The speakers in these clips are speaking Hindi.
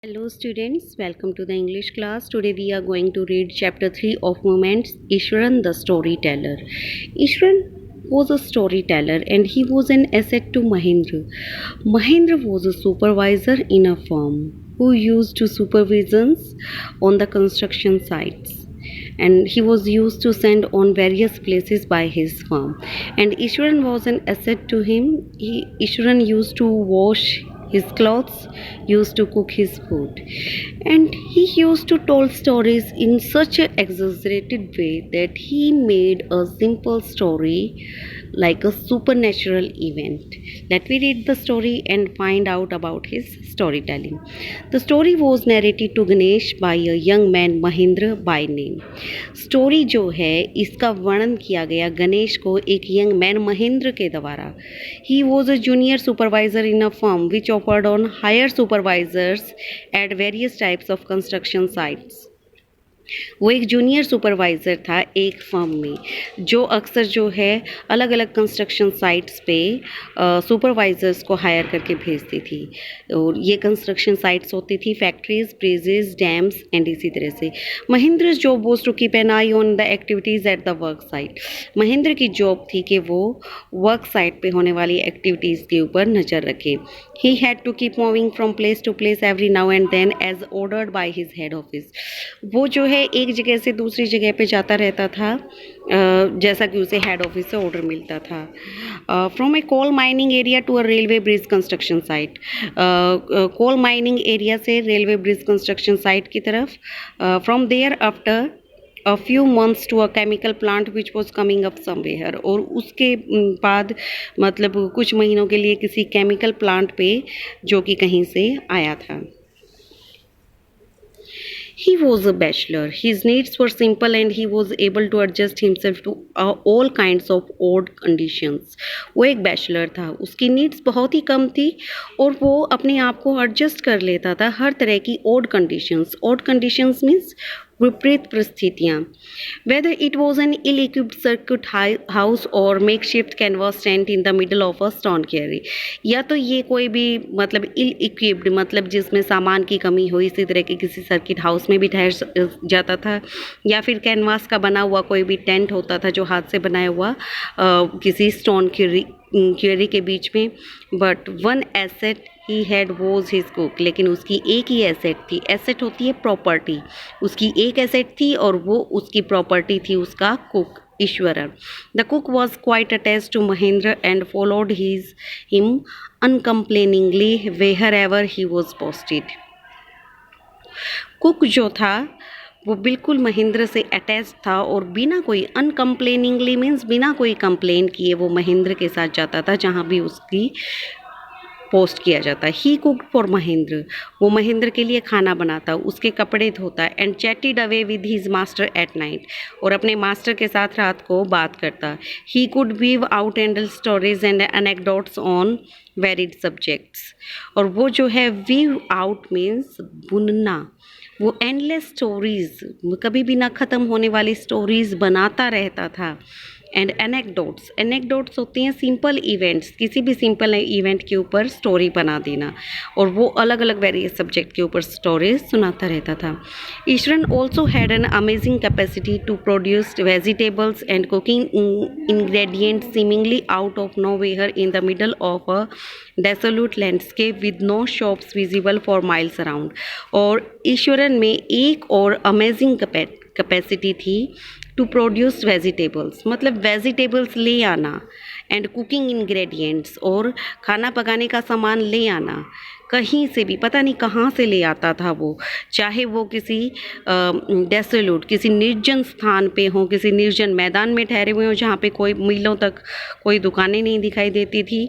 Hello students, welcome to the English class. Today we are going to read chapter 3 of Moments, Ishwaran the storyteller. Ishwaran was a storyteller and he was an asset to Mahendra. Mahendra was a supervisor in a firm who used to supervisions on the construction sites, and he was used to send on various places by his firm, and Ishwaran was an asset to him. Ishwaran used to wash his clothes, used to cook his food, and he used to tell stories in such an exaggerated way that he made a simple story like a supernatural event. Let me read the story and find out about his storytelling. The story was narrated to Ganesh by a young man Mahendra by name. Story जो है इसका वर्णन किया गया गणेश को एक यंग मैन महेंद्र के द्वारा. He was a junior supervisor in a firm which offered on hire supervisors at various types of construction sites. वो एक जूनियर सुपरवाइज़र था एक फर्म में जो अक्सर जो है अलग अलग कंस्ट्रक्शन साइट्स पे सुपरवाइज़र्स को हायर करके भेजती थी. और ये कंस्ट्रक्शन साइट्स होती थी फैक्ट्रीज, ब्रिजेस, डैम्स एंड इसी तरह से. Mahendra job was to keep an eye on the activities at the work site. Mahendra की जॉब थी कि वो वर्क साइट पे होने वाली एक्टिविटीज़ के ऊपर नज़र रखे. He had to keep moving from place to place every now and then as ordered by his head office. वो जो है एक जगह से दूसरी जगह पे जाता रहता था जैसा कि उसे हेड ऑफिस से ऑर्डर मिलता था. From a coal mining area to a railway bridge construction site. Coal mining area से रेलवे ब्रिज कंस्ट्रक्शन साइट की तरफ. From there after a few months to a chemical plant which was coming up somewhere. और उसके बाद मतलब कुछ महीनों के लिए किसी केमिकल प्लांट पे जो कि कहीं से आया था. He was a bachelor. His needs were simple and he was able to adjust himself to all kinds of odd conditions. वो एक बैचलर था, उसकी नीड्स बहुत ही कम थी और वो अपने आप को एडजस्ट कर लेता था हर तरह की odd conditions. Odd conditions means विपरीत परिस्थितियाँ. Whether it was an ill-equipped circuit house or makeshift canvas tent in the middle of a stone quarry. या तो ये कोई भी मतलब ill-equipped मतलब जिसमें सामान की कमी हो इसी तरह के किसी सर्किट हाउस में भी ठहर जाता था, या फिर कैनवास का बना हुआ कोई भी टेंट होता था जो हाथ से बनाया हुआ किसी स्टोन क्वेरी के बीच में. But one asset he had was his cook. लेकिन उसकी एक ही एसेट थी. एसेट होती है प्रॉपर्टी. उसकी एक एसेट थी और वो उसकी प्रॉपर्टी थी उसका cook Iswaran. The cook was quite attached to Mahendra and followed him uncomplainingly where ever he was posted. Cook जो था वो बिल्कुल महेंद्र से अटैच था और बिना कोई अनकम्प्लेनिंगली मीन्स बिना कोई कंप्लेन किए वो महेंद्र के साथ जाता था जहाँ भी उसकी पोस्ट किया जाता. He cook for Mahendra. वो महेंद्र के लिए खाना बनाता, उसके कपड़े धोता and chatted away with his master at night. और अपने मास्टर के साथ रात को बात करता. He could weave out endless stories and anecdotes on varied subjects. और वो जो है वीव आउट मीन्स बुनना. वो एंडलेस स्टोरीज कभी भी ना ख़त्म होने वाली स्टोरीज बनाता रहता था. एंड एनेक्डोट्स होती हैं सिंपल इवेंट्स. किसी भी सिंपल इवेंट के ऊपर स्टोरी बना देना और वो अलग अलग वेरियस सब्जेक्ट के ऊपर स्टोरीज सुनाता रहता था. Iswaran also had an amazing capacity to produce vegetables and cooking ingredient seemingly out of no where in the middle of a desolate landscape with no shops visible for miles around. और ईश्वरन में एक और अमेजिंग कैपेसिटी थी टू प्रोड्यूस वेजिटेबल्स मतलब वेजिटेबल्स ले आना एंड कुकिंग इंग्रेडिएंट्स और खाना पकाने का सामान ले आना. कहीं से भी पता नहीं कहाँ से ले आता था वो, चाहे वो किसी डेसोल्यूट किसी निर्जन स्थान पे हो, किसी निर्जन मैदान में ठहरे हुए हो जहाँ पे कोई मीलों तक कोई दुकानें नहीं दिखाई देती थी.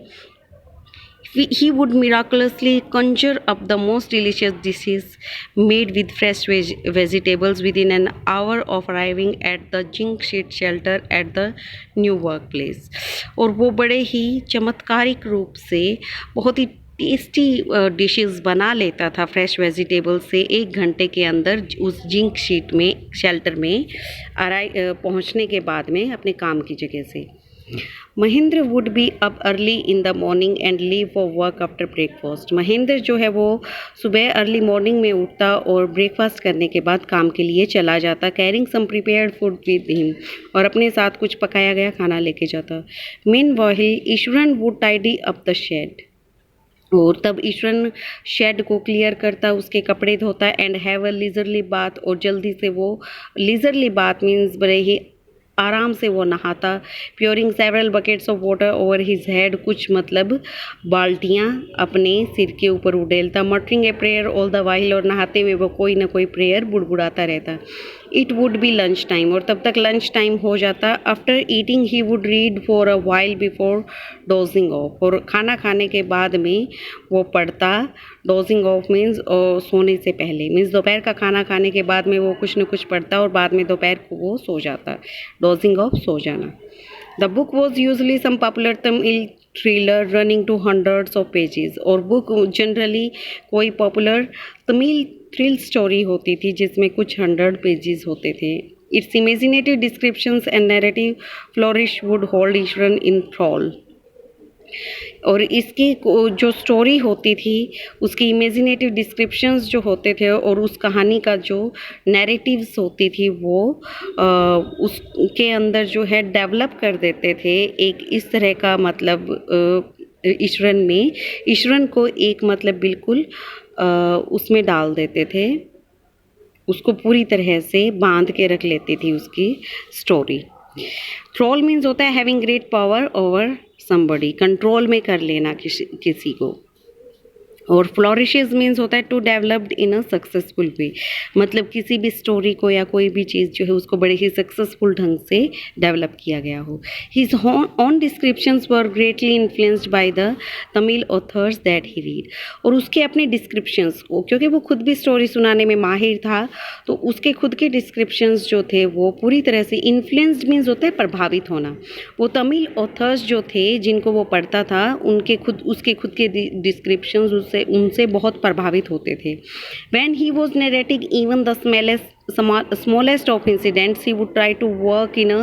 He would miraculously conjure up the most delicious dishes made with fresh vegetables within an hour of arriving at the zinc sheet shelter at the new workplace. और वो बड़े ही चमत्कारिक रूप से बहुत ही टेस्टी डिशेस बना लेता था फ्रेश वेजिटेबल से 1 घंटे के अंदर उस जिंक शीट में शेल्टर में पहुंचने के बाद में अपने काम की जगह से. Mahendra would be up early in the morning and leave for work after breakfast. Mahendra जो है वो सुबह अर्ली मॉर्निंग में उठता और ब्रेकफास्ट करने के बाद काम के लिए चला जाता, carrying some prepared food with him, और अपने साथ कुछ पकाया गया खाना लेके जाता। Meanwhile Ishwaran would tidy up the shed, और तब ईश्वरन शेड को क्लियर करता, उसके कपड़े धोता and have a leisurely bath, और जल्दी से वो लीजरली बाथ मीन्स बड़े ही आराम से वो नहाता। Pouring several buckets of water over his head, कुछ मतलब बाल्टियाँ अपने सिर के ऊपर उड़ेलता। Muttering a prayer all the while, और नहाते हुए वो कोई ना कोई प्रेयर बुड़बुड़ाता रहता। It would be lunch time, और तब तक लंच टाइम हो जाता। After eating he would read for a while before dosing of, और खाना खाने के बाद में वो पढ़ता। डोजिंग ऑफ मीन्स सोने से पहले, मीन्स दोपहर का खाना खाने के बाद में वो कुछ न कुछ पढ़ता और बाद में दोपहर को वो सो जाता। डोजिंग ऑफ सो जाना। The book was usually some popular Tamil thriller running to hundreds of pages, और बुक जनरली कोई पॉपुलर तमिल थ्रिल स्टोरी होती थी जिसमें कुछ 100 पेजेस होते थे। Its imaginative descriptions and narrative flourish would hold Iswaran in thrall, और इसकी जो स्टोरी होती थी उसकी इमेजिनेटिव डिस्क्रिप्शंस जो होते थे और उस कहानी का जो नैरेटिव्स होती थी वो उसके अंदर जो है डेवलप कर देते थे एक इस तरह का मतलब ईश्वरन को एक मतलब बिल्कुल उसमें डाल देते थे, उसको पूरी तरह से बांध के रख लेती थी उसकी स्टोरी। ट्रोल मीन्स होता है having great power over somebody, control में कर लेना किसी को। और फ्लोरिशेज मीन्स होता है to developed in a successful way, मतलब किसी भी स्टोरी को या कोई भी चीज़ जो है उसको बड़े ही सक्सेसफुल ढंग से डेवलप किया गया हो। His on descriptions were greatly influenced by the Tamil authors that he read, और उसके अपने डिस्क्रिप्शंस को, क्योंकि वो खुद भी स्टोरी सुनाने में माहिर था, तो उसके खुद के डिस्क्रिप्शंस जो थे वो पूरी तरह से इन्फ्लुएंस्ड मीन्स होता है प्रभावित होना। वो तमिल ऑथर्स जो थे जिनको वो पढ़ता था उसके खुद के डिस्क्रिप्शंस उनसे बहुत प्रभावित होते थे। When he was narrating even the smallest of incidents, he would try to work in a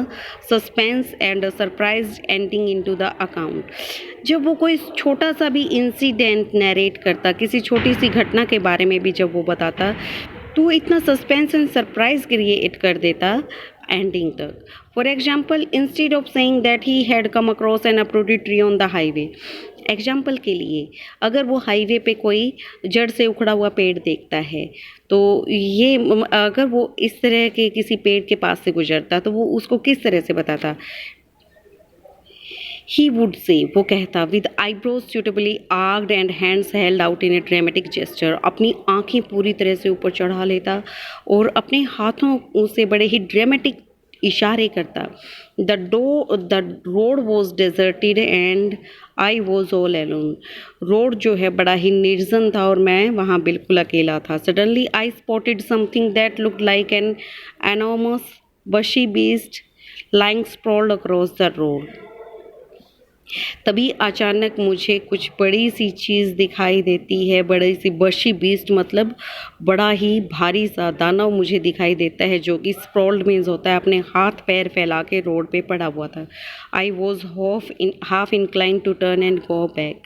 suspense and a surprised ending into the account. जब वो कोई छोटा सा भी इंसिडेंट नरेट करता, किसी छोटी सी घटना के बारे में भी जब वो बताता, तो इतना सस्पेंस एंड सरप्राइज क्रिएट कर देता एंडिंग तक। For example, instead of saying that he had come across an uprooted tree on the highway, example के लिए अगर वो हाईवे पे कोई जड़ से उखड़ा हुआ पेड़ देखता है, तो ये अगर वो इस तरह के किसी पेड़ के पास से गुजरता तो वो उसको किस तरह से बताता। ही वुड से, वो कहता, with eyebrows suitably arched and hands held out in a dramatic gesture, अपनी आंखें पूरी तरह से ऊपर चढ़ा लेता और अपने हाथों से बड़े ही ड्रामेटिक इशारे करता। The road was deserted and I was all alone, road जो है बड़ा ही निर्जन था और मैं वहाँ बिल्कुल अकेला था। Suddenly I spotted something that looked like an enormous bushy beast lying sprawled across the road, तभी अचानक मुझे कुछ बड़ी सी चीज़ दिखाई देती है, बड़ी सी बशी बीस्ट मतलब बड़ा ही भारी सा दानव मुझे दिखाई देता है, जो कि स्प्रॉल्ड मीन्स होता है अपने हाथ पैर फैला के रोड पे पड़ा हुआ था। I was half incline to turn and go back,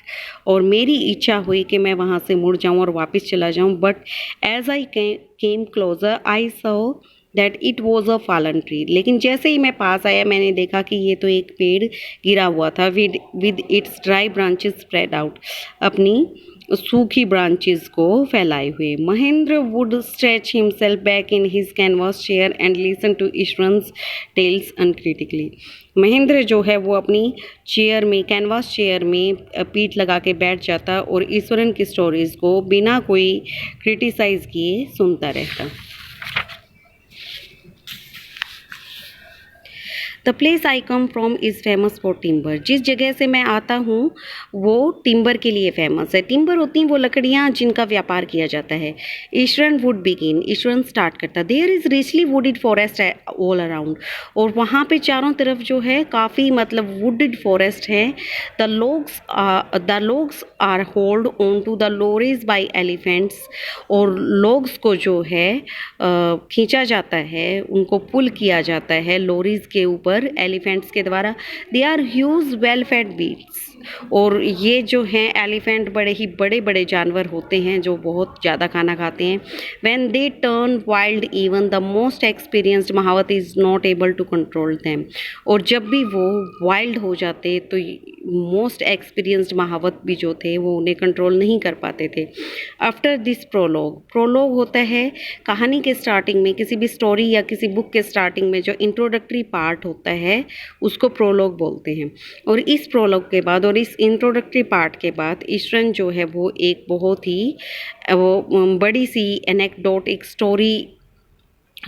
और मेरी इच्छा हुई कि मैं वहाँ से मुड़ जाऊँ और वापस चला जाऊँ, but as I came closer I saw that it was a fallen tree, लेकिन जैसे ही मैं पास आया मैंने देखा कि ये तो एक पेड़ गिरा हुआ था, with its dry branches spread out, अपनी सूखी ब्रांचेस को फैलाए हुए। Mahendra would stretch himself back in his canvas chair and listen to Iswaran's tales uncritically, Mahendra जो है वो अपनी चेयर में, कैनवास चेयर में पीठ लगा के बैठ जाता और ईश्वरन की स्टोरीज को बिना कोई क्रिटिसाइज किए सुनता रहता। The place I come from is famous for timber, जिस जगह से मैं आता हूँ वो टिम्बर के लिए फेमस है। टिम्बर होती हैं वो लकड़ियाँ जिनका व्यापार किया जाता है। Iswaran would begin, Iswaran start करता, there is richly wooded forest all around, और वहाँ पे चारों तरफ जो है काफ़ी मतलब वुडेड फॉरेस्ट है। The logs are hold on to the lorries by elephants, और लोग्स को जो है खींचा जाता है, उनको पुल किया जाता है लोरीज के ऊपर ऊपर एलिफेंट्स के द्वारा। They are huge well fed beasts, और ये जो हैं एलिफेंट बड़े ही बड़े बड़े जानवर होते हैं जो बहुत ज़्यादा खाना खाते हैं। When they turn wild even the most experienced mahout is not able to control them, और जब भी वो वाइल्ड हो जाते तो मोस्ट एक्सपीरियंस्ड महावत भी जो थे वो उन्हें कंट्रोल नहीं कर पाते थे। आफ्टर दिस प्रोलॉग, प्रोलॉग होता है कहानी के स्टार्टिंग में, किसी भी स्टोरी या किसी बुक के स्टार्टिंग में जो इंट्रोडक्टरी पार्ट होता है उसको प्रोलॉग बोलते हैं। और इस प्रोलॉग के बाद और इस इंट्रोडक्टरी पार्ट के बाद ईश्वरन जो है वो एक बहुत ही बड़ी सी एनेक्डोट, एक स्टोरी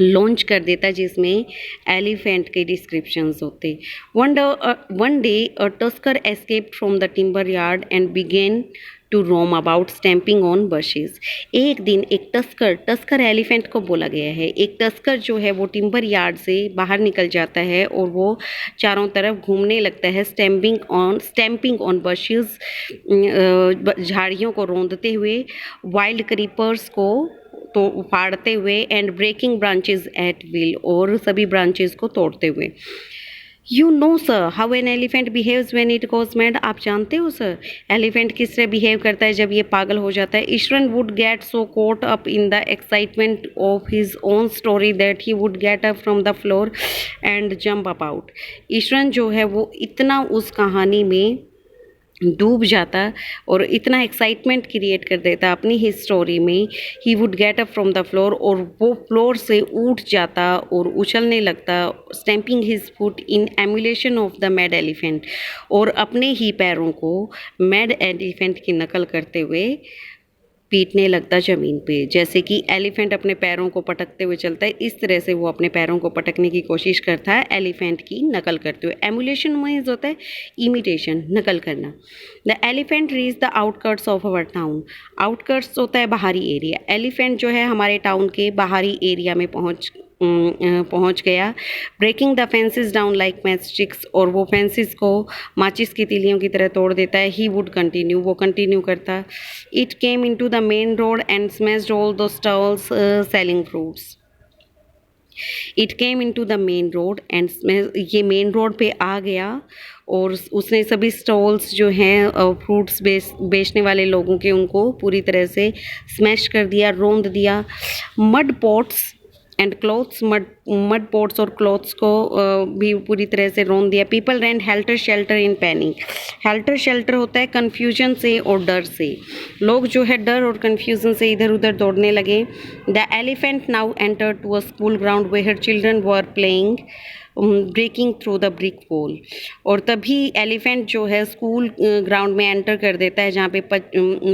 लॉन्च कर देता है जिसमें एलिफेंट के डिस्क्रिप्शंस होते। One day a tusker escaped from the timber yard and began to roam about stamping on bushes. एक दिन एक टस्कर एलिफेंट को बोला गया है, एक टस्कर जो है वो टिम्बर यार्ड से बाहर निकल जाता है और वो चारों तरफ घूमने लगता है, स्टैम्पिंग ऑन बशेस, झाड़ियों को रौंदते हुए, वाइल्ड क्रीपर्स को तो उफाड़ते हुए, and breaking branches at will, और सभी ब्रांचेस को तोड़ते हुए। You know sir how an elephant behaves when it goes mad. आप जानते हो सर एलिफेंट किस तरह बिहेव करता है जब ये पागल हो जाता है। Iswaran would get so caught up in the excitement of his own story that he would get up from the floor and jump up out. Iswaran जो है वो इतना उस कहानी में डूब जाता और इतना एक्साइटमेंट क्रिएट कर देता अपनी ही स्टोरी में, ही would get up from the floor, और वो फ्लोर से उठ जाता और उछलने लगता, stamping his foot in emulation of the mad elephant, और अपने ही पैरों को मैड एलिफेंट की नकल करते हुए पीटने लगता ज़मीन पे। जैसे कि एलिफेंट अपने पैरों को पटकते हुए चलता है, इस तरह से वो अपने पैरों को पटकने की कोशिश करता है एलिफेंट की नकल करते हुए। एमुलेशन मीन्स होता है इमिटेशन, नकल करना। The elephant reach the outskirts of our town. Outskirts होता है बाहरी एरिया। एलिफेंट जो है हमारे टाउन के बाहरी एरिया में पहुंच गया। Breaking the fences down like matchsticks, और वो फेंसेस को माचिस की तीलियों की तरह तोड़ देता है। ही वुड कंटिन्यू, वो कंटिन्यू करता। It came into the main road and smashed all the stalls selling fruits. It came into the main road and, ये मेन रोड पे आ गया और उसने सभी स्टॉल्स जो हैं फ्रूट्स बेचने वाले लोगों के, उनको पूरी तरह से स्मैश कर दिया, रौंद दिया। Mud pots and clothes, mud pots और क्लॉथ्स को भी पूरी तरह से रौंद दिया। People ran helter skelter in panic. Helter skelter होता है कन्फ्यूजन से और डर से। लोग जो है डर और कन्फ्यूजन से इधर उधर दौड़ने लगे। The elephant now enter to a school ground where children were playing breaking through the brick wall. और तभी एलिफेंट जो है स्कूल ग्राउंड में एंटर कर देता है जहाँ पे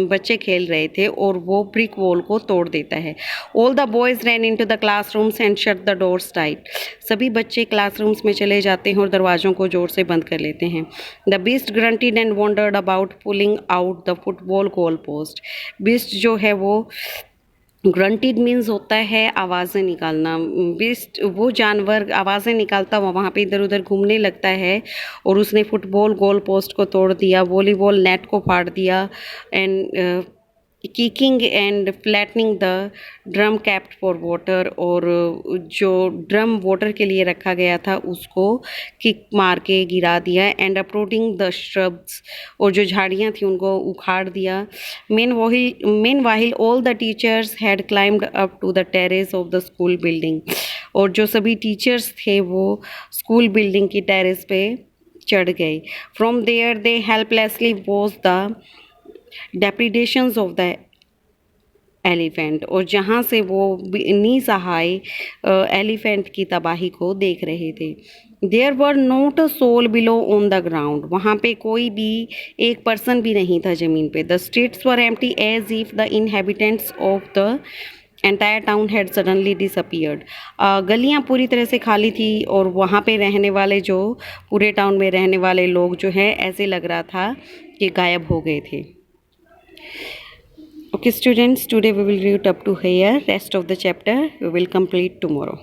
बच्चे खेल रहे थे, और वो ब्रिक वॉल को तोड़ देता है। All the boys ran into the classrooms and shut the doors tight. सभी बच्चे क्लासरूम्स में चले जाते हैं और दरवाज़ों को ज़ोर से बंद कर लेते हैं। The beast granted and wandered about pulling out the football goal post. Beast जो है वो ग्रंटेड मीन्स होता है आवाज़ें निकालना। बीस्ट वो जानवर आवाज़ें निकालता हुआ वहाँ पे इधर उधर घूमने लगता है, और उसने फुटबॉल गोल पोस्ट को तोड़ दिया, वॉलीबॉल नेट को फाड़ दिया, and kicking and flattening the drum kept for water. और जो ड्रम वाटर के लिए रखा गया था उसको किक मार के गिरा दिया। एंड अपरोडिंग द श्रब्स, और जो झाड़ियाँ थी उनको उखाड़ दिया। Meanwhile all the teachers had climbed up to the terrace of the school building. और जो सभी टीचर्स थे वो स्कूल बिल्डिंग की टेरेस पे चढ़ गए। From there they helplessly watch the depredations of the elephant. और जहाँ से वो निसहाय एलिफेंट की तबाही को देख रहे थे। There were not a soul below on the ground. वहाँ पे कोई भी एक पर्सन भी नहीं था ज़मीन पे। The streets were empty as if the inhabitants of the entire town had suddenly disappeared. गलियाँ पूरी तरह से खाली थी, और वहाँ पे रहने वाले जो पूरे टाउन में रहने वाले लोग जो है ऐसे लग रहा था कि गायब हो गए थे। Okay students, today we will read up to here. Rest of the chapter we will complete tomorrow.